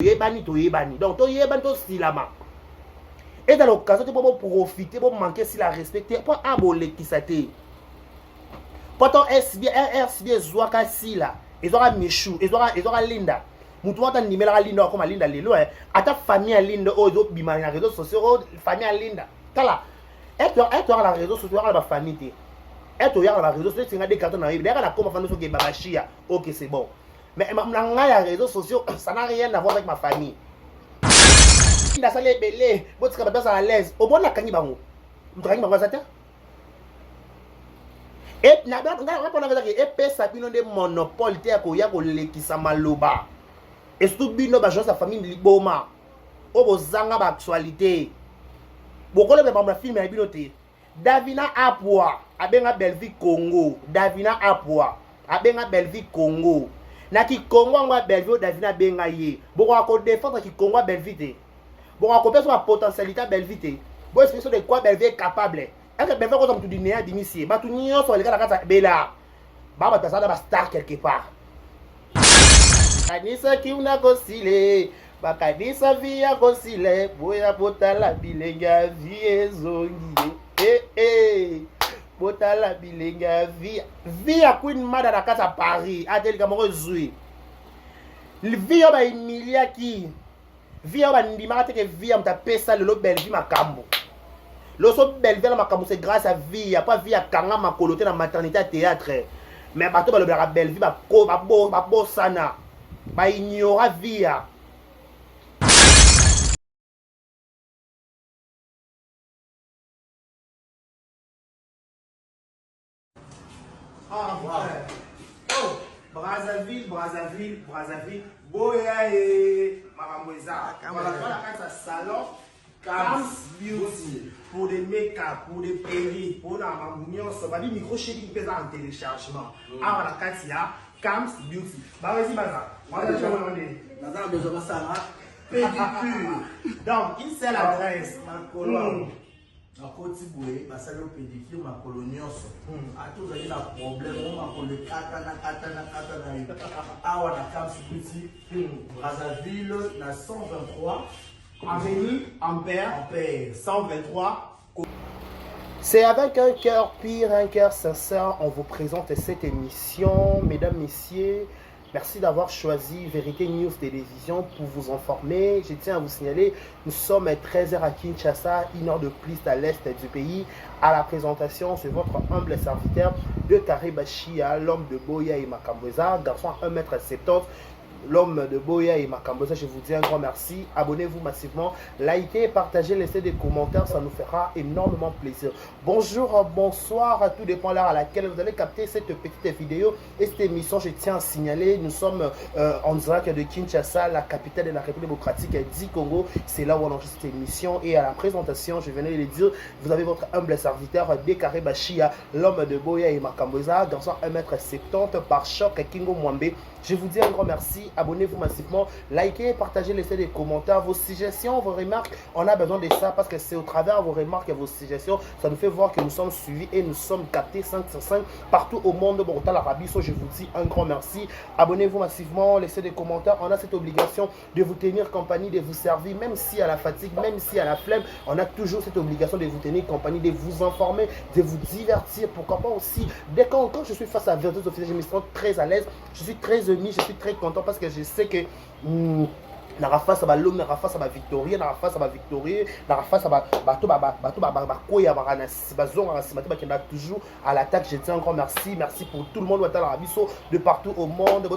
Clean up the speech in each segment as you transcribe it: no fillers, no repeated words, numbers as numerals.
Yebani to yebani. Donc, to yebani to silama. Et dans l'occasion, tu peux profiter, pour manquer si la respecter, pour aboler qui ça t'est. Pourtant, SB, Zouaka si là, ils auront Michou, ils auront Linda. Moutou ta numéro à Linda, comme Linda Lelo, à ta famille à Linda, aux autres bimani, les réseaux sociaux, famille à Linda. Kala, et tu as la réseau social, la famille. Et tu as la réseau social, tu as des cartons dans les derrière la com, enfin, nous sommes babachia. Ok, c'est bon. Mais les réseaux sociaux, ça n'a rien à voir avec ma famille. La salle est belle, votre cabane à l'aise. Au bon, la canibango. Vous travaillez ma voisine? Et n'a pas de monopole, il y a qui s'amaloba. Et surtout, bino ba sa famille liboma. O bozanga ba actualité. Beaucoup de membres film et binoté. Davina Apua, abenga Belvi Congo. Davina Apua, abenga Belvi Congo. Na ki Congo ngwa Belvi Davina benga ye. Beaucoup à défendre ki Congo Belvi te. Beaucoup à compter sur la potentialité Belvi te. Bon expression de quoi Belvi est capable. Est-ce que Belvi comme tout dîner d'initier? Ba tout nyon sur les gars la casa bela. Ba ba personne ba star quelque part. Kanisa kiuna kosile, bakanisa via kosile, boya botala bilenga vie zongi. Botala bilenga via Queen Mada na kasa Paris, ateli kamoko zui. Via ba Emilia ki, via ba ndima teke via mta pesa lelo Belvi makambo. Loso Belvi la makambo c'est grâce à via, pas via kanga makolote na maternité théâtre. Mais bato ba lobera Belvi ba bo sana. Ba ignora via. Ah ouais. Oh, Brazzaville. Boya et Maramoueza. Voilà, la salon. Cam's Beauty. Pour des make-up, pour des perruques, pour la mamouignon, ça va dire micro chéri qui pèse en téléchargement. Ah voilà, Katia. Cam's Beauty. Bah vas-y, Baza. Baza a besoin de ça. Pédicure. Donc, une seule adresse. Na koti boye basali pédicure ma colonioso a tous avez la problème on ma le kata na awa na Cam's Beauty Brazzaville na 123 Avenue Ampère 123. C'est avec un cœur pire, un cœur sincère, on vous présente cette émission. Mesdames, messieurs, merci d'avoir choisi Vérité News Télévision pour vous informer. Je tiens à vous signaler, nous sommes 13h à Kinshasa, 1 heure de plus à l'est du pays. À la présentation, c'est votre humble serviteur de Karibachia, l'homme de Boya et Makambweza, garçon à 1m70. L'homme de Boya et Makambosa, je vous dis un grand merci. Abonnez-vous massivement, likez, partagez, laissez des commentaires, ça nous fera énormément plaisir. Bonjour, bonsoir, à tout dépend l'heure à laquelle vous allez capter cette petite vidéo et cette émission. Je tiens à signaler, nous sommes en direct de Kinshasa, la capitale de la République démocratique du Congo. C'est là où on enregistre cette émission et à la présentation, je venais de le dire, vous avez votre humble serviteur Décaré Bachia, l'homme de Boya et Makambosa, garçon 1m70 par choc Kingo Mwambe. Je vous dis un grand merci, abonnez-vous massivement, likez, partagez, laissez des commentaires, vos suggestions, vos remarques, on a besoin de ça parce que c'est au travers de vos remarques et vos suggestions, ça nous fait voir que nous sommes suivis et nous sommes captés 5 sur 5 partout au monde. Bon, l'Arabie, je vous dis un grand merci, abonnez-vous massivement, laissez des commentaires, on a cette obligation de vous tenir compagnie, de vous servir, même si à la fatigue, même si à la flemme, on a toujours cette obligation de vous tenir compagnie, de vous informer, de vous divertir, pourquoi pas aussi, dès quand je suis face à Vérité Officielle, je me sens très à l'aise, je suis très je suis très content parce que je sais que Narafa ça va l'homme, Narafa ça va victorier, Narafa ça va victorier, Narafa ça va koya toujours à l'attaque. Je dis un grand merci, merci pour tout le monde de partout au monde,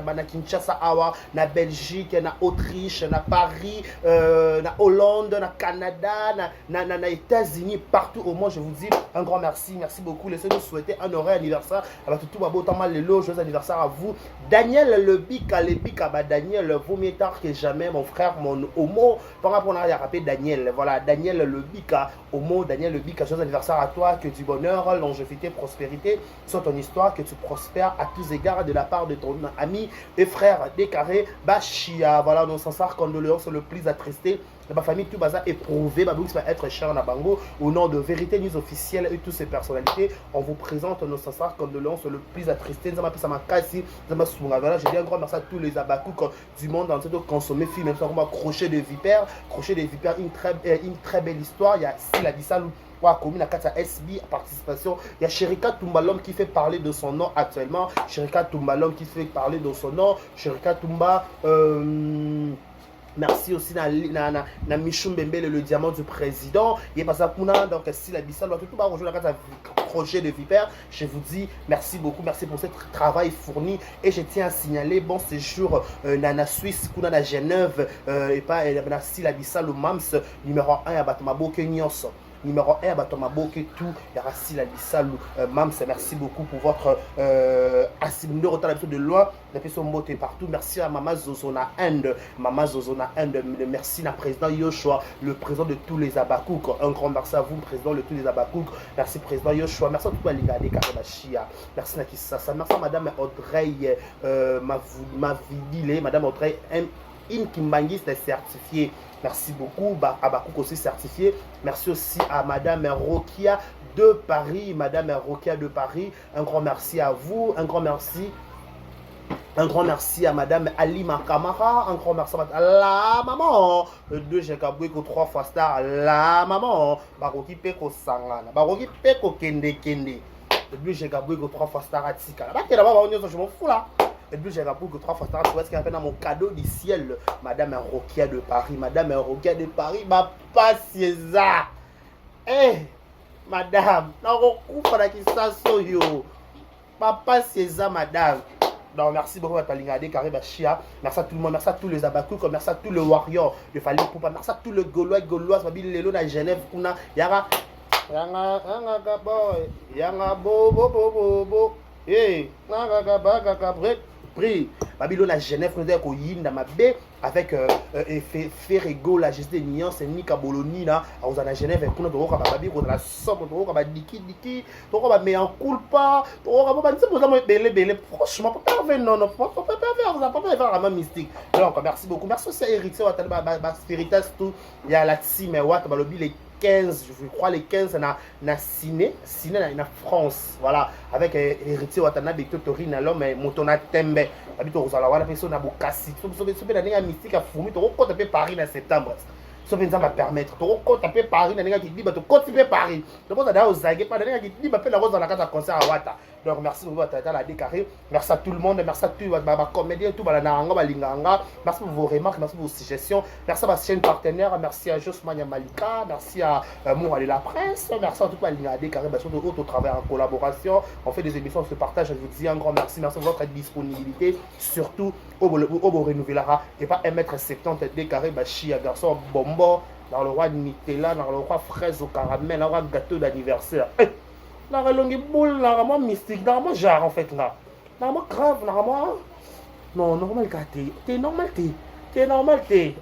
na Kinshasa, Awa, na Belgique, na Autriche, na Paris, na Hollande, na Canada, na États-Unis, partout au monde. Je vous dis un grand merci, merci beaucoup. Laissez-nous souhaiter un heureux anniversaire. Joyeux anniversaire à vous. Daniel Lebika, Daniel, vaut mieux tard que jamais, mon frère, mon homo. Par rapport à rappelé Daniel, voilà, Daniel Lebika, homo, Daniel Lebika, joyeux anniversaire à toi, que du bonheur, longévité, prospérité soit ton histoire, que tu prospères à tous égards de la part de ton ami et frère Décaré Bachia. Voilà, nos sincères condoléances, le plus attristé la famille tout baza éprouvé, bah va être cher na bango. Au nom de Vérité News officielle et toutes ses personnalités, on vous présente nos sincères condoléances le plus attristé. Nous avons appelé ça ma cassi, nous avons souvent. Voilà, je dis un grand merci à tous les abakouk du monde entier de consommer film, même si on va crochet de vipère, une très belle histoire. Il y a Sila Bissalou. Commune à Kata SB participation. Il y a Sherika Toumba, l'homme qui fait parler de son nom actuellement. Sherika Toumba, l'homme qui fait parler de son nom. Sherika Toumba, merci aussi à Michou Mbembele, le diamant du président. Il est passé à Kouna, donc si la Bissal, tout va rejoindre la crochet de vipère. Je vous dis merci beaucoup, merci pour ce travail fourni. Et je tiens à signaler, bon séjour Nana Suisse, Kouna à Genève, et pas si la Bissal au MAMS, numéro 1 à Batamabo Kenyos. Numéro 1, Batomabo, tout, Yarassi, la Bissalou, Mams, merci beaucoup pour votre assimilé retard de loin, depuis son mot partout. Merci à Mama Zozona End, merci à président Yoshua, le président de tous les Abakouk. Un grand merci à vous, président de tous les Abakouk. Merci, président Yoshua. Merci à tout le monde, Karabachia. Merci, Nakissasa. Merci à Madame Audrey, Madame Audrey Kimbangi, c'est certifié. Merci beaucoup. Abakouk aussi certifié. Merci aussi à Madame Rokia de Paris. Madame Rokia de Paris. Un grand merci à vous. Un grand merci. Un grand merci à Madame Alima Kamara. Un grand merci à la maman. 2 Jekaboueko 3 fois star. La maman. Baroki Peko Sangana. Baroki Peko Kende Kende. 2 Jekaboueko 3 fois star Atika. Je m'en fous là. Et puis j'ai rappelé que 3 fois par an, ce qu'il y a dans mon cadeau du ciel, Madame Rokia de Paris. Madame Rokia de Paris, ma pas César. Eh, Madame, non, on coupe la question, yo. Papa César, Madame. Donc, merci beaucoup à Palingade, Karibachia. Merci à tout le monde, merci à tous les Abakouk, merci à tous les Warriors de Fali Poupa, merci à tous les Gaulois, Gauloises, Babil Lelo, à Genève, Kuna, Yara, Yanga, Bo, eh, prix Babylone à Genève, nous avons Yinda Mabé avec Ferrego, la gestion des nuances, Nika Bologna, là, à Genève, et qu'on a droit à Babi, on a la somme, on a Diki, on a mis en culpa, on a dit, franchement, pas faire, non, pas faire la même mystique. Donc, merci beaucoup. Merci aussi à Héritier, Spiritas, tout, il y a la team, les 15, je crois les 15 na ciné na France, voilà, avec héritier Watanabe Totori na l'homme Motona Tembe habito ozala wana peso na bokasi so pe na ninga mystique a fourmi to ko taper Paris na septembre so pe nzamba permettre to ko taper Paris na ninga ki diba to ko taper Paris to ko da ozage pa na ninga ki diba pe la roza na kata concert à Wata. Donc merci beaucoup à Tata la décarré, merci à tout le monde, merci à tous les comédiens, tout le monde, merci pour vos remarques, merci pour vos suggestions, merci à ma chaîne partenaire, merci à Josmania Malika, merci à Mourali la presse, merci à tout le monde à décarré, merci au travail en collaboration, on fait des émissions, on se partage, je vous dis un grand merci, merci pour votre disponibilité, surtout au renouvelara et pas 1m70 décarré, chia garçon bonbon, dans le roi Nutella, dans le roi fraise au caramel, dans le roi gâteau d'anniversaire. Dans le longue boule, normalement mystique, normalement genre en fait là. Normalement grave, normalement. Non, normal gâté. T'es normal, t'es normal, t'es.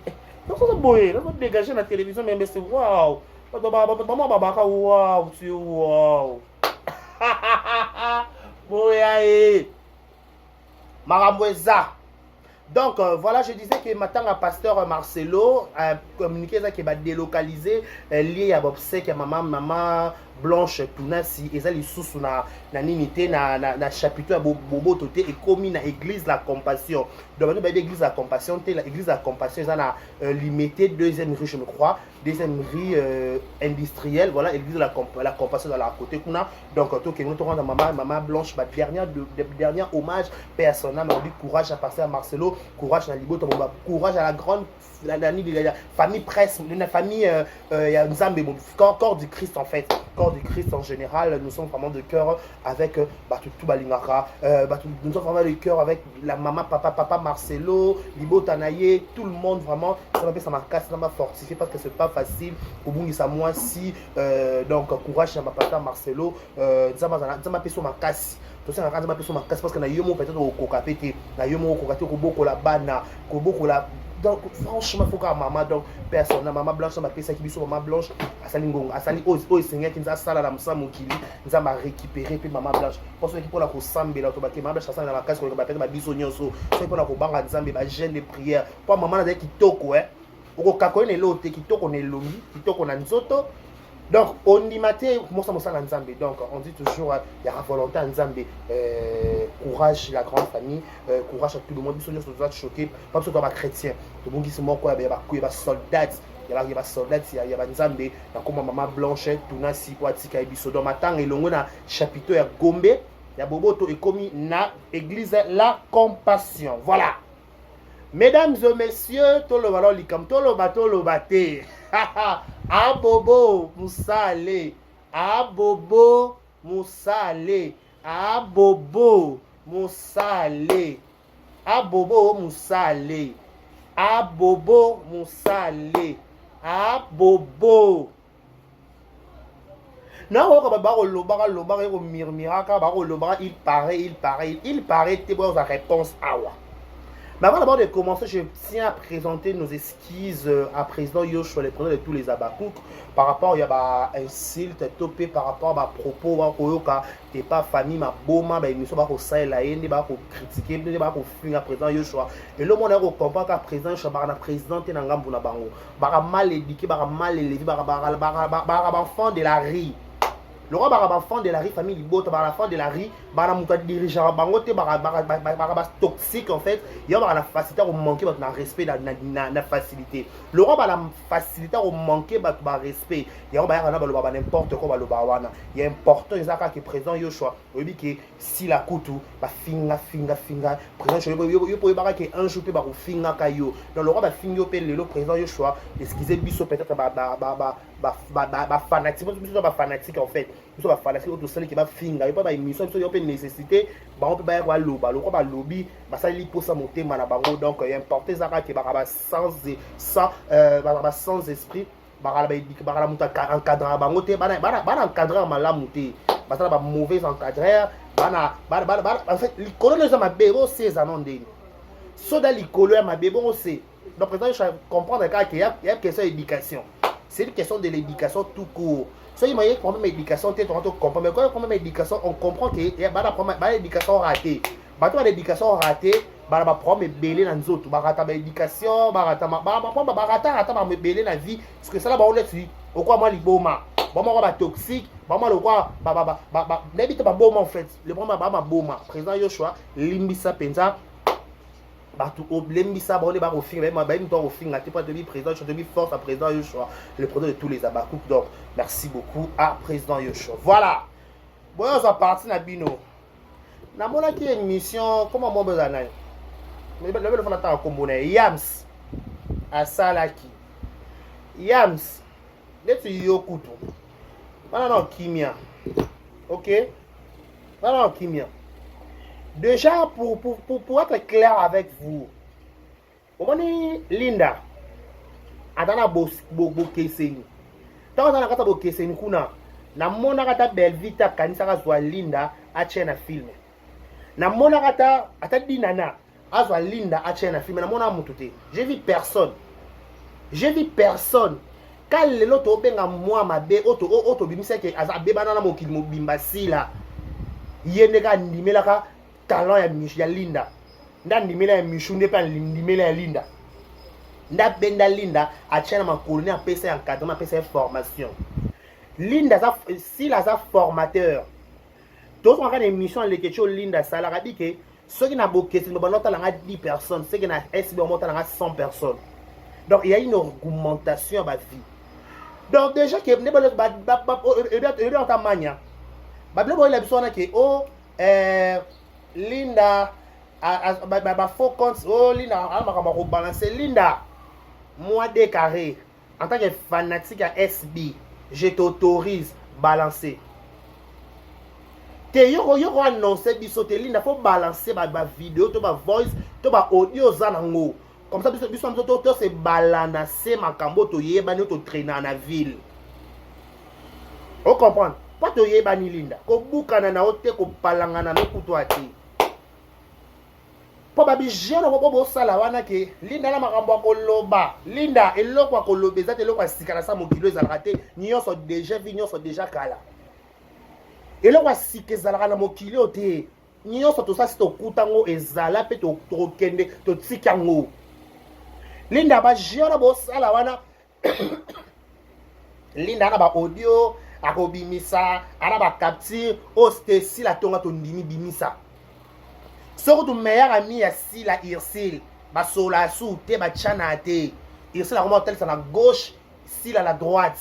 Donc ça boy, là, on dégager la télévision, mais c'est waouh. Maman babaka waouh, c'est waouh. Boy, Maramboueza. Donc voilà, je disais que maintenant, le pasteur Marcelo a communiqué qui va délocaliser lié à l'obsèque à maman Blanche Tunasi et ça les sous na ninité na chapiteau à Bobo Toté et commis na église la compassion. Donc nous l'église la compassion, l'église la compassion ça na limité deuxième rue je me crois, deuxième rue industrielle, voilà église la compassion dans la côté kuna. Donc tout que nous rendre maman Blanche ma dernière hommage paix à son âme, on dit courage à passer à Marcelo, courage à Libo, courage à la grande famille presse, la famille Nzambe, corps du Christ en fait, corps du Christ en général, nous sommes vraiment de cœur avec tout Balingara, nous sommes vraiment de cœur avec la maman, papa Marcelo, Libo Tanaye, tout le monde vraiment, ça m'a cassé, ça m'a fortifié parce que c'est pas facile, au bout de ça moi si, donc courage à ma papa Marcelo, ça m'a fait ma casse. Parce que na yomo peut-être au kokapete na yomo au kokate ko boko la bana ko boko la donc franchement faut que maman donc personne maman blanche m'a pesa ki biso maman blanche asali ngongo asali o seigneur ki nza sala na msamu kili nza ma récupérer puis maman blanche parce que pour la ko sambela to baki maman blanche asala na makasi ko ba pesa ma biso nyonso c'est pour la ko banga nzambe ba jeûne de prière pour maman na kitoko okokakoli na lote kitoko na elongi kitoko na nzoto. Donc on dit maté mosa na nzambe. Donc on dit toujours il y a la volonté en nzambe, courage la grande famille, courage à tout le monde. Biso nyonso doit choquer pas parce que toi chrétien to bongi si moko ya ba soldats, il y a ba soldats, il y a ba nzambe na comme maman blanche tuna si kwa tika biso dans matang elongo na chapiteau ya Gombe ya boboto ekomi na église la compassion. Voilà. Mesdames et messieurs, tolo balo likam tolo bate. Abobo Moussale, Abobo Moussale, Abobo Moussale, Abobo Moussale, Abobo Moussale, Abobo. Non, il paraît, t'es bon, la réponse awa. Mais avant d'abord de commencer, je tiens à présenter nos excuses à président Yoshua, le président de tous les Abakouk, par rapport à insulte, topé par rapport à propos, t'es pas famille, ma boma, émission, la haine, critiquer, fuir à président Yoshua. Et le monde a compris qu'à président Yoshua, président Tenangambouna Bango, mal éduqué, mal élevé, enfant de la rue. Le roi baraba enfant de la rue, famille Libota, baraba enfant de la rue, baraba mouta dirigeant, bangote, baraba toxique en fait. Il y a la facilité à manquer dans le respect, la facilité. Le roi a la facilité à manquer dans le respect. Il y a n'importe quoi, il y a important, il y a qui est présent, Yoshua. Il dit que si la coutou, finga, présent, il peut y avoir un jour, finga kayo. Donc le roi va finir le président Yoshua, excusez biso peut-être, fanatique, fanatique en fait. Nous sommes fanatique autour de celle qui va finir. Il n'y a pas d'émission, il n'y a pas de nécessité. On peut pas avoir lobby. Le roi lobby, ça il faut ça monter manabango. Donc il y a important ça qui sans esprit. Barala muta encadrer bango te bana encadrer malamu te. Basala ba mauvais encadreur. En fait, les colons sont ma bébé c'est ça non ndeni. So dans les colons ma bébé on sait. Donc président je comprendre qu'il y a une question d'éducation. C'est une question de l'éducation tout court. So il y a un problème d'éducation, tu comprends. Mais quand il y a un problème d'éducation, on comprend qu'il y a une éducation ratée. Bato l'éducation ratée, ba problème belé dans les autres. Barata l'éducation, barata belé dans la vie. Parce que ça là, on est dit, au quoi moi liboma, moi ba toxique, moi le quoi, n'habite pas bon en fait. Le problème ba boma. Président Yoshua, limbisa penza. L'embissa bon au film même au film la pas de président je te dis force à président Yoshua le président de tous les Abakouk. Donc merci beaucoup à président Yoshua. Voilà bon on parti na bino na mona qui émission comment mon besoin na mais le fond attend combo na Yams à Salaki Yams let's yokuto non kimia OK non kimia. Déjà, pour être clair avec vous, on est Linda. Adana Bokeseni. Tant que tu as Bokeseni, na mona kata Belvita kanisa kazwa Linda ache na film. Na mona kata dinana azwa Linda ache na film. Na mona mutute. J'ai vu personne. Quand le loto benga moi mabe auto bimisa ke azabe banana mokili mobimba sila. Yende ka ndimelaka talent ya Linda. Nda ndimela ya Michu ndepa ndimela ya Linda. Nda benda Linda achana makoloni a pesa encadrement pesa formation. Linda si la za formateur. Tous on a une émission les questions Linda ça la dit que ceux qui n'a boké c'est bon nota la 10 personnes, ceux qui n'a SB on monte la 100 personnes. Donc il y a une augmentation à vie. Donc déjà que ne ba ta mania. Ba blebo il a besoin que Linda faut compte Linda on balancer Linda moi décarré en tant que fanatique à SB je t'autorise balancer te yo annoncer biso te Linda faut balancer ba vidéo to ba voice to ba audio zanango comme ça biso to c'est balancer makambo to yeba no to traîner na ville on comprend pas to yeba ni Linda ko bukana na ote ko palangana no kuto ati po babi jeune ko bo sala wana ke Linda na makambo ko loba Linda eloko ko lobeza te eloko asikala sa mokilo ezalaka te nyonso déjà vi nyonso déjà kala eloko asike ezalaka na mokilo te nyonso to sa si to kutango ezala pe to kende to tikango Linda ba jona bo sala wana Linda na ba audio akobimisa ana ba capture o stesi la tonga to ndimi bimisa soko to meilleur ami ya Sila Irsil ba sola sou te ba chana te Irsil a comment tel ça na gauche Sila la droite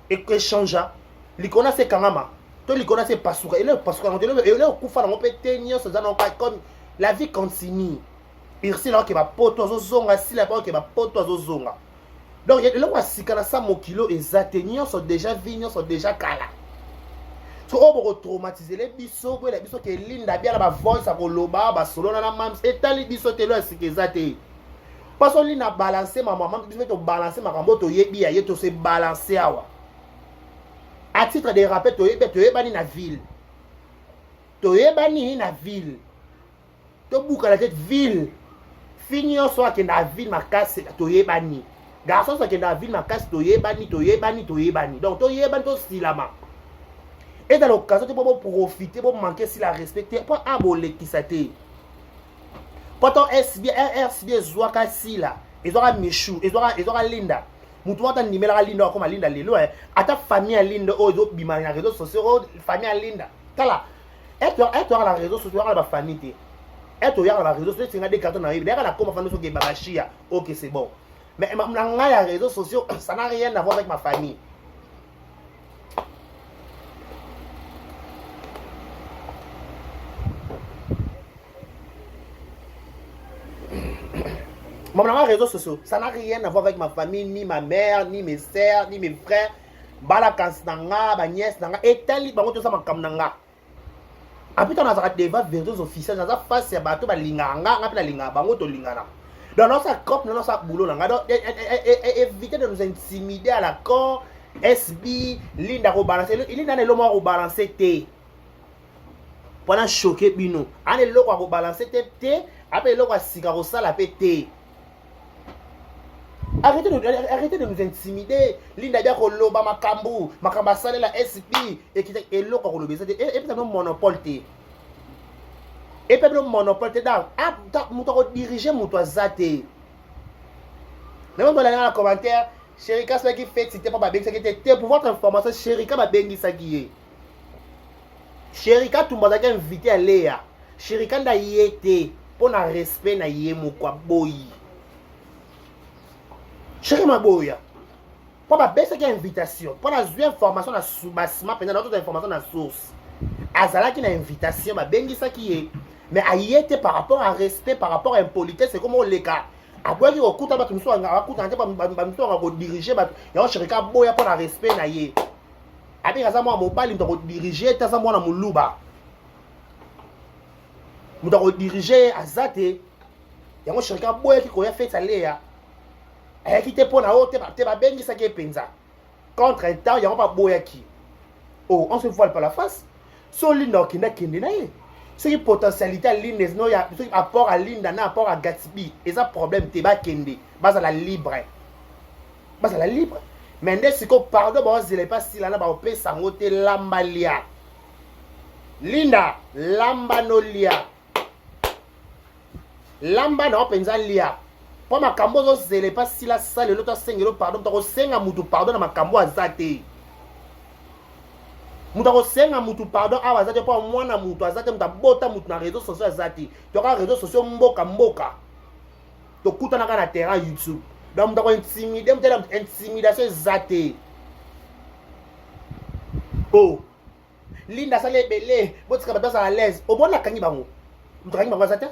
et que changea likona se kangama to likona se pasuka ele pasuka ngotelo ele okufa na ngopete nyoso za na comme la vie continue Irsil a ke ba poto zo zonga Sila ba ke ba poto zo zonga. Donc, il y a des gens qui sont déjà vignes, sont déjà cala. Si on veut traumatiser les bisous, les bisous qui linda bien la voix, ça va loba, ba solo na mam, et tant les bisous te lo exécuté. Parce que linda balancer ma maman, bisous te balancer ma rambo to yebi ya to se balancer awa. À titre de rappel, to yebani na ville. To yebani na ville. To bouka la tête ville. Finir soit que na ville ma casse to yebani. Garçon ça qui est dans la ville, ma casse, to yebani. Donc, to yebani, to silama. Et dans l'occasion, tu peux profiter, pour manquer si la respecter, pour aboler qui ça t'est. Pourtant, SB, Zouaka Sila, ils auront Michou, ils auront Linda. Moutou ata numéro Linda, comme Linda Lelo, à ta famille Linda, oh, ils ont bimani les réseaux sociaux, famille Linda. Tala, et tu as la réseau social, la famille. Et tu as la réseau social, tu as des cartons dans la vie, la comme famille, sur Gebabachia, ok, c'est bon. Mais les réseaux sociaux, ça n'a rien à voir avec ma famille. Les réseaux sociaux, ça n'a rien à voir avec ma famille, ni ma mère, ni mes sœurs, ni mes frères. Balakans nanga, ma nièce nanga, et tel bango tout ça ma kam nanga. Après on a des réseaux officiels, on a face à bateau ba linganga, on a linga bango to lingana. Dans notre cop, dans notre boulot, évitez de nous intimider à la con. SB, Linda rebalancer. Il est dans le moment rebalancer T. Pendant choquer Bino. On est là pour rebalancer T. Après, là pour cigarossa la T. Arrêtez de nous intimider. Linda bien qu'on loba makambu, makamba sale la SB et qui est là pour le baiser. Et puis, un monopole T. Et puis le monopole te dans mouto diriger mouto zaté. Même dans les commentaires, Cherika ce qui fait c'était pas ba bengi ça qui était pour votre information Cherika ba bengi ça qui est. Cherika tout monde a invité à Léa. Cherika nda yete pour na respect na yemu kwa boyi. Cherika ma boya. Pour ba bengi ça qui invitation, pour na jouer information na soubasma pendant notre information na source. Azala qui na invitation ba bengi ça qui est. Mais aïe par rapport à respect, par rapport à impolitesse, c'est comme les cas. Après, il y a un coup de bâton, il y a un coup de bâton, diriger, il y a un chérica boya pour le respect. Après, il y a un mobile, il y a un diriger, il y a un moulouba. Il y a un diriger à Zate, il y a un chérica boya qui a fait ça. Il y a un qui te pose à haut, tu vas bien dire ça qui est penza. Contre un temps, il y a un boya qui. Oh, on se voile pas la face. Solino qui n'a qu'un dénaï. C'est une potentialité à l'île, non, il y a un apport à l'île, un apport à Gatsby. Et ça, problème, tu vas kende. Bas à la libre. Bas à la libre. Mais dès que pardon, je ne sais pas si là, on peut s'envoter l'ambalia. Linda, l'ambanolia. Lambano, on peut lia. Pour ma cambo, je ne sais pas si la salle, l'autre 5 euros, pardon, tu as 5 à pardon, dans ma cambo à Zate. Mutako senga mutu pardon awa zate pa mwana mutu azate mutabota mutu na réseaux sociaux azate to ka réseaux sociaux mboka to kuta na kana terrain YouTube donc mutako intimider mutela intimidation zate oh Linda sale belé botika bato à l'aise obona kangi bango mutakangi bango zate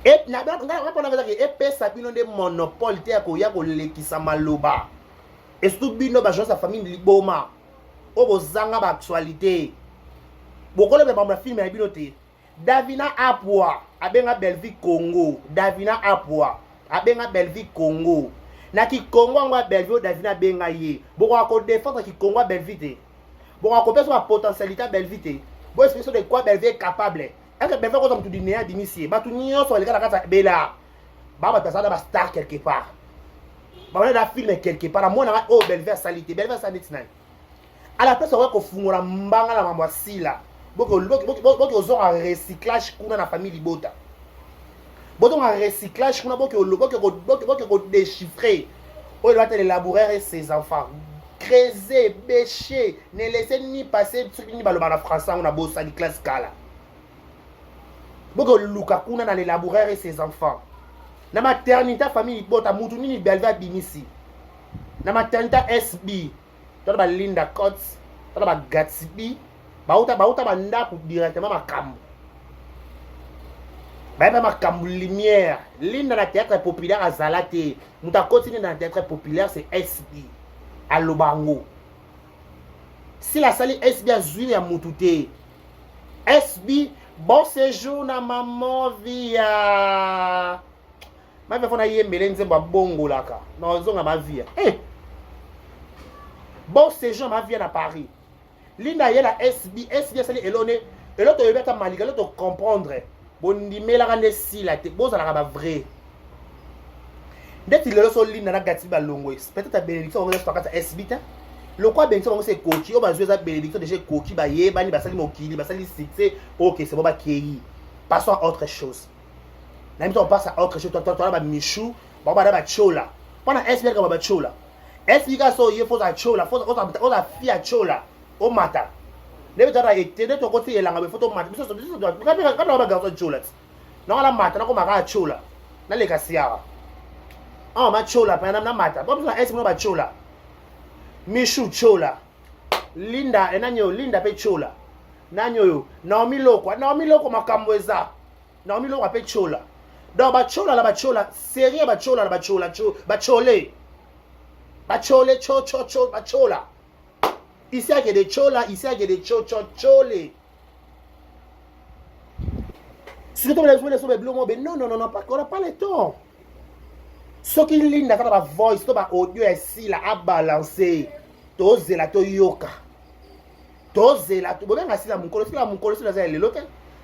et na ba ngana ngana et pesa bino de monopole te ko ya ko lekisa maloba et surtout bino ba sa famille liboma obo zanga ba actualité bokole be ba film ya binote Davina Apwa abenga Belvi Congo Davina Apwa abenga Belvi Congo na ki Congo ngwa Belvi Davina benga ye boko ko défendre ki Congo Belvi te boko ko pesa potentialité Belvi te bo explication de quoi Belvi est capable est-ce que Belvi ko tout dinéa d'initier ba tout nyo so le kala kata bela ba personne ba star quelque part ba on a film quelque part moi na oh Belvi salité Belvi salité na à la place on va kofungola mbanga la mamwasila boko ozora recyclage kuna na famille libota Bon, un recyclage, on a beaucoup déchiffrer. On doit élaborer et ses enfants. Creuser, bêcher, ne laisser ni passer ce qui n'est pas le français, on a beau ça, classe cala. Beaucoup Lukaku na l'élaborer et ses enfants. Na maternité famille, bon, ta moutouni ni belva binisi. Na maternité SB, tu as Linda Kotz, tu as Gatsby, bauta banda directement ma cambo. Bah ma cambo lumière. Linda na théâtre populaire à Zalate. Mouta continue dans le théâtre populaire, c'est SB. À Lobango. Si la salle SB a joué à Moutouté. SB, bon séjour na maman via. Ma vie fona yembele nzemba bongo laka. Non, zonga ma vie. Eh. Bon séjour ma vie à Paris. Linda yela SB sali elone. Et l'autre yebeta malika, l'autre comprendre. Bon ndimela kande si la te. Bon ça la ba vrai. Dès qu'il est sur l'île, il a gâté le longue. Peut-être que bénédiction, on va faire SB. Le quoi, bénédiction, c'est coach. On va jouer la bénédiction, déjà coach. Baye, bani, basali mokili, basali site. Ok, c'est bon, bah, qui. Passons à autre chose. Là, on passe à autre chose. Toi, là, Michou, bon, bah, chola. Pendant SB, on va chola. SB, il faut à chola. On a fi à chola. Au matin. Les gens ont été de ton côté, il y a la photo matin. Quand on va garder chola. Non, la matin, on va chola. Dans les cassières. Ah, ma chola, pendant na mata. Pas besoin d'être ma chola. Michou chola. Linda, enanyo, Linda pe chola. Nanyo yo. Naomi loko makamweza. Naomi loko pe chola. Donc ba chola la ba chola, sérieux ba chola la ba chola, ba cholé. Ba cholé, ba chola. Ici il y a des chola, ici il y a des cholé. Si tu me laisses sur le bleu, non, pas qu'on n'a pas le temps. Ce qui est ligne dans la voice, dans audio ici, là, à balancer. Toze la toyoka. Toze la toyoka. Bon, si la mon colo, si la zèle l'autre.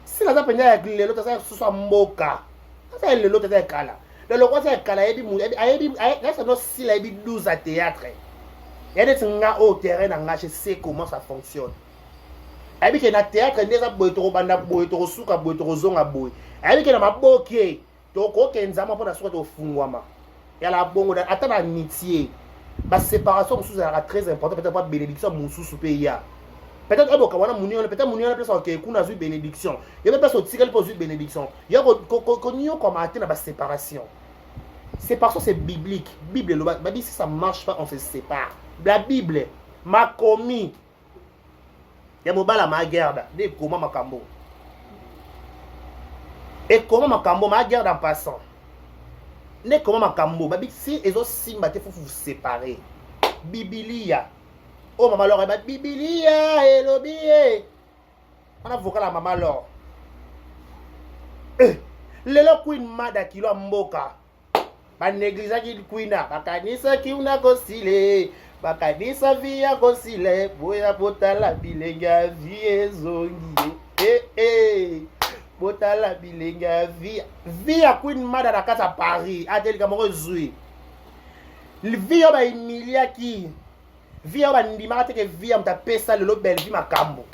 Si la zèle avec l'autre, ça soit mboka. Ça c'est l'autre, c'est kala. Le roi c'est kala, il dit, là, c'est notre si la 12 à théâtre. Il y a des gens au terrain, je sais comment ça fonctionne. Et puis, il y a un théâtre, il y a des gens qui sont zonga boy. Et puis, il y a un boké. Donc, il y a des gens qui sont fungwama. Il y a la bonne attends l'amitié. La séparation est très importante. Peut-être pas bénédiction sous pays. Peut-être que peut-être mon place ok qu'on a vu bénédiction. Il y a place au ticket pour une bénédiction. Il y a comme atteindre la séparation. Séparation c'est biblique. Bible la Bible si ça marche pas on se sépare. La Bible m'a commis. Il y a mobala ma garde de comment makambo. Et comment makambo ma garde en passant. Ne comment makambo babi si les autres simba te faut vous séparer. Biblia. Oh maman Laure ba Biblia et lobie. On a vocal la maman Laure. Lelo queen mada kilo mboka. Ba négliger ki queena, ba kanisa ki una kosile. Ba kanisa via kosile, boya potala bilenga vie zongi. Botala bilenga via queen mada na kata Paris atel kamoro zui via ba emilia ki via ba ndima te ke via mta pesa le belle vie makambo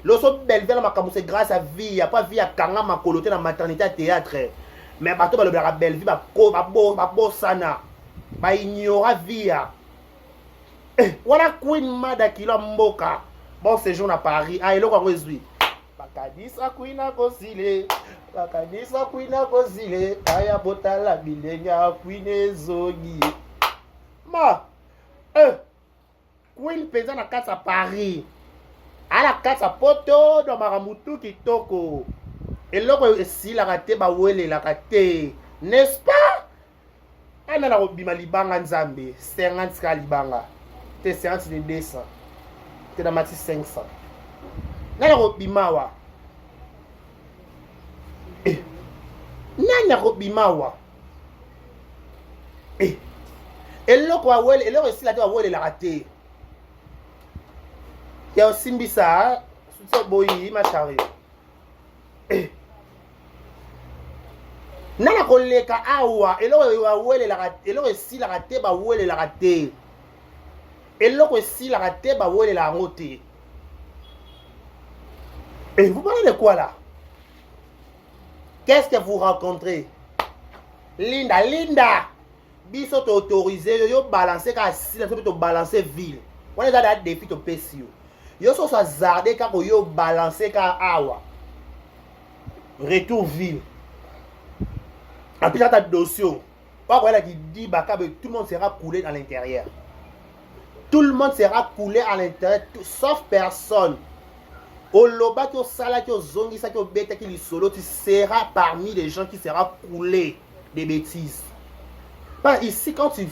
lo so belle vie makambo c'est grâce à via pas via kanga makolote na maternité à théâtre mais bato ba le belle vie ba ko ba bo sana ba ignora via wala queen mada kilo mboka bon séjour à Paris ah eloko ko zui Bakanisa kuina kosile, bakanisa kuina kosile, aya botala bilenga kuine zogi. Ma, queen pesa na kasa Paris. Ala kasa poto do maramutu kitoko. Eloko esi la kate ba wele la kate. N'est-ce pas? Ana na bima libanga nzambe, 50 ka libanga. Te 50 de 200. Te na mati 500. Nana bimawa. Nana bimawa. Eloko awele, eloko esi la te awele la raté. Ya osimbisa, so boyi ma chari. Nana koleka awa, eloko awele la raté, eloko esi la raté ba wele la raté. Eloko esi la raté ba wele la ngote. Et vous parlez de quoi là? Qu'est-ce que vous rencontrez? Linda. Biso t'autorisé, yo balancer ka si to balancer ville. On est dans le défi to pesio. Yo so zardé ka yo balancer ka awa. Retour ville. En plus ta dossier. Pas voilà qui dit baka tout le monde sera coulé à l'intérieur. Tout le monde sera coulé à l'intérieur sauf personne. Au loba qui au sala qui au zongi ça qui au bête qui li solo tu seras parmi les gens qui sera coulé des bêtises. Ici, quand tu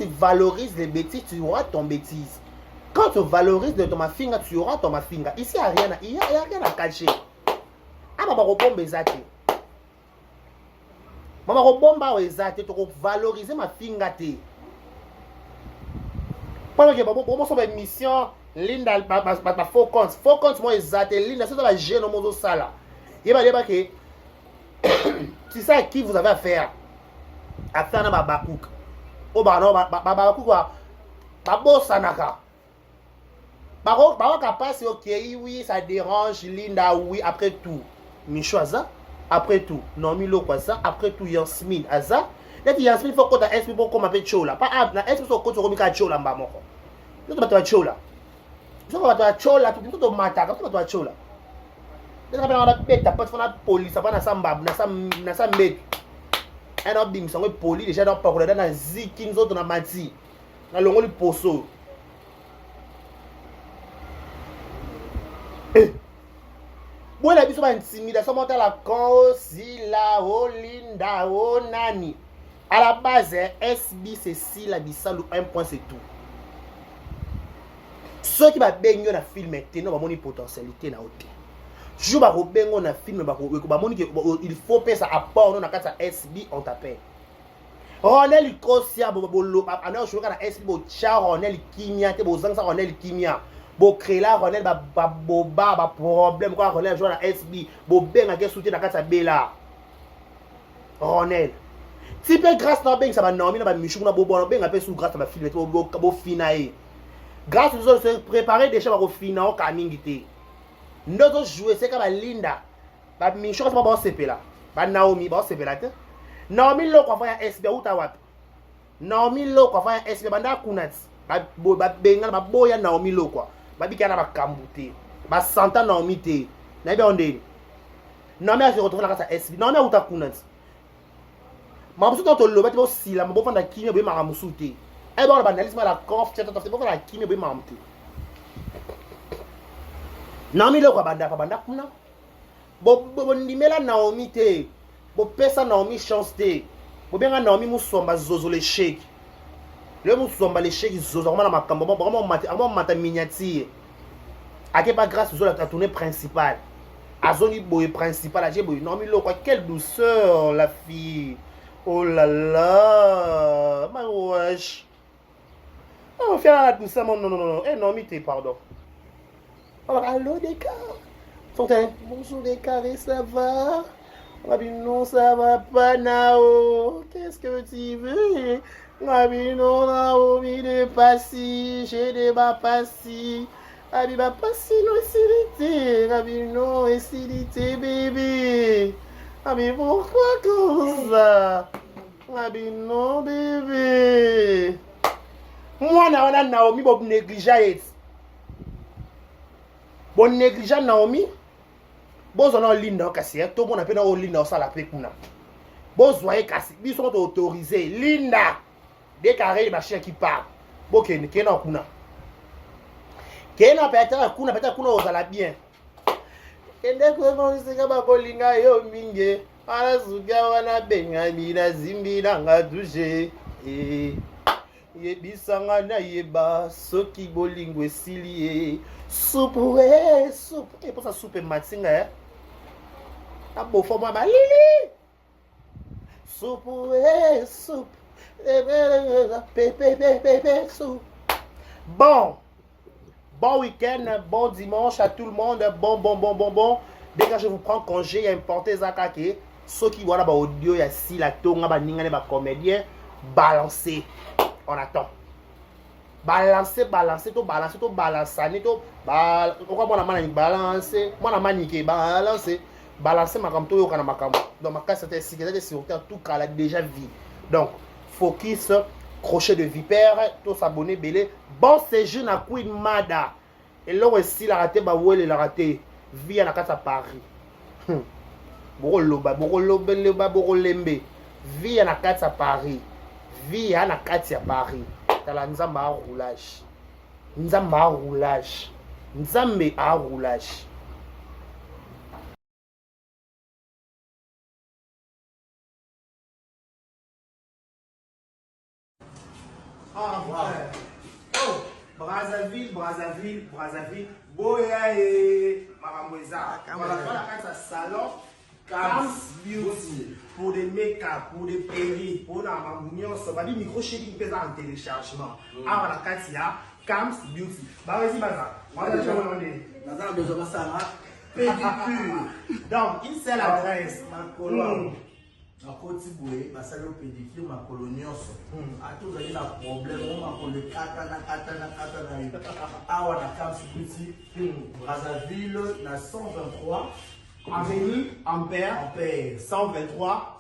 valorises les bêtises, tu auras ton bêtise. Quand tu valorises ton mafinga, tu auras ton mafinga. Ici, il n'y a rien à cacher. Ah, maman, robombe ezate. Maman, robomba ezate, tu valoriser ma finga te. Pendant que bon, son mission, Linda, ma faux compte, moi ezate, Linda, c'est dans la gêne au monde sala. Il va dire que c'est ça à qui vous avez affaire. Affaire na babakouk. O ba non babakouk wa babosanaka. Baro capable c'est OK, oui, ça dérange Linda, oui, après tout. Michoaza, après tout. Nomi lo quoi ça, après tout Yasmin Aza. Là Yasmin faut que ta SP pour comme appelle chola. Pas na SP so ko to komika chola mba moko. Tu to batwa chola. Tu to batwa chola, tu to mata, tu to batwa chola. Tu to batwa beta, pas fona police, pas na samba, na sambet. Un homme bim sango poli déjà dans parole dans ziki nous autres na mati na longo li poso bon la biso ba intimidation monter la si la Linda o nani à la base SB c'est si la bisalu un point c'est tout ceux qui va baigner na film non ba moni potentialité na ote je ba robengo na film ba il faut payer ça apport non na kata SB on t'appelle Ronel Kosia bolo ana je na SB bo cha Ronel Kimia te bo zangsa Ronel Kimia bo créer la Ronel ba problème quoi Ronel joue na SB bo benga ke soutien na kata bela Ronel si pe grâce na beng ça ba normi na ba michou na bo bon benga pe sous grâce ba film bo finae grâce nous se préparer déjà ba ko fina o kamingi te nous jouer c'est comme Linda ba michou ba bon CP là ba Naomi ba CP là te Naomi lo kwa fanya SB uta wapi Naomi lo kwa fanya SB banda kunat ba benga ba boya Naomi lo kwa ba bikana ba kambute ba santa Naomi te na be onde Naomi a se retrouver na kasa SB Naomi uta kunat ma musu to lo ba te bo sila ma bo fanda kimia be ma musu te e ba banalisme la conf te to bo fanda kimia be ma mute Naomi lo kwa banda kuna bo ndimela Naomi te bo pesa Naomi chance te bo benga Naomi musomba zozo le shake le musomba le shake zozo kama na makambo vraiment mata miniature ake pas grâce zozo la tournée principale azoni boy principal a boy Naomi lo kwa quelle douceur la fille oh là là ma wesh on fait la douceur non eh Naomi te pardon. Alors, allô, Descartes. Bonjour, Descartes, ça va? Rabi, non, ça va pas, Nao. Qu'est-ce que tu veux? Rabi, non, Nao, il est pas si. J'ai des bas pas si. Rabi, bah, pas si, non, silité. Rabi, non, et silité, bébé. Rabi, pourquoi comme ça? Rabi, non, bébé. Moi, Naomi, bon, négligé. Bon négligent Naomi bon on a Linda kasi tout le monde appelle au Linda ça la paix kuna bon zoyer kasi ils sont autorisés Linda déclaré ma chien qui parle bon kena kuna peut-être kuna ozala bien kende ko mo sika ba bolinga yo minge ala zuga wana benga mina zimbi nga duje yebisanga na yeba soki bolingo esili soupe et pour ça soupe matinga hein a beau format malili soupe soupe bon week-end bon dimanche à tout le monde bon dès que je vous prends congé importé zakake ceux qui voient là audio ya si la tonga ba ningane ba comédien balancer on attend balancer to pourquoi moi la mani balancer moi la mani qui balancer balancer ma camto yo kana makambo donc ma casse c'était sécurité sur tout cas a déjà vie donc focus crochet de vipère tout s'abonner belé bon séjour na Queen Mada et là aussi la raté ba wele la raté vie na kata Paris bokoloba bokolembe vie na kata Paris vie na kata Paris tala nzamba a roulage nzamba a roulage nzambe a roulage. Ah, wow. Oh, Brazzaville. Boya et Maramoueza. Voilà, la salon. Cam's Beauty. Pour des make-up, pour des perruques, pour la mamouillon, ça va dire micro-shading pesant en téléchargement. Ah, voilà, Katia. Cam's Beauty. Bah, vas-y, Baza. Moi, je vais vous demander. Baza, besoin de ça, pédicure. Donc, il sait l'adresse. Na koti boye basali pédicure makolo nyonso atozali na problème o makolo kata na yo awa na Cam's Beauty Brazzaville na 123 avenue Ampère 123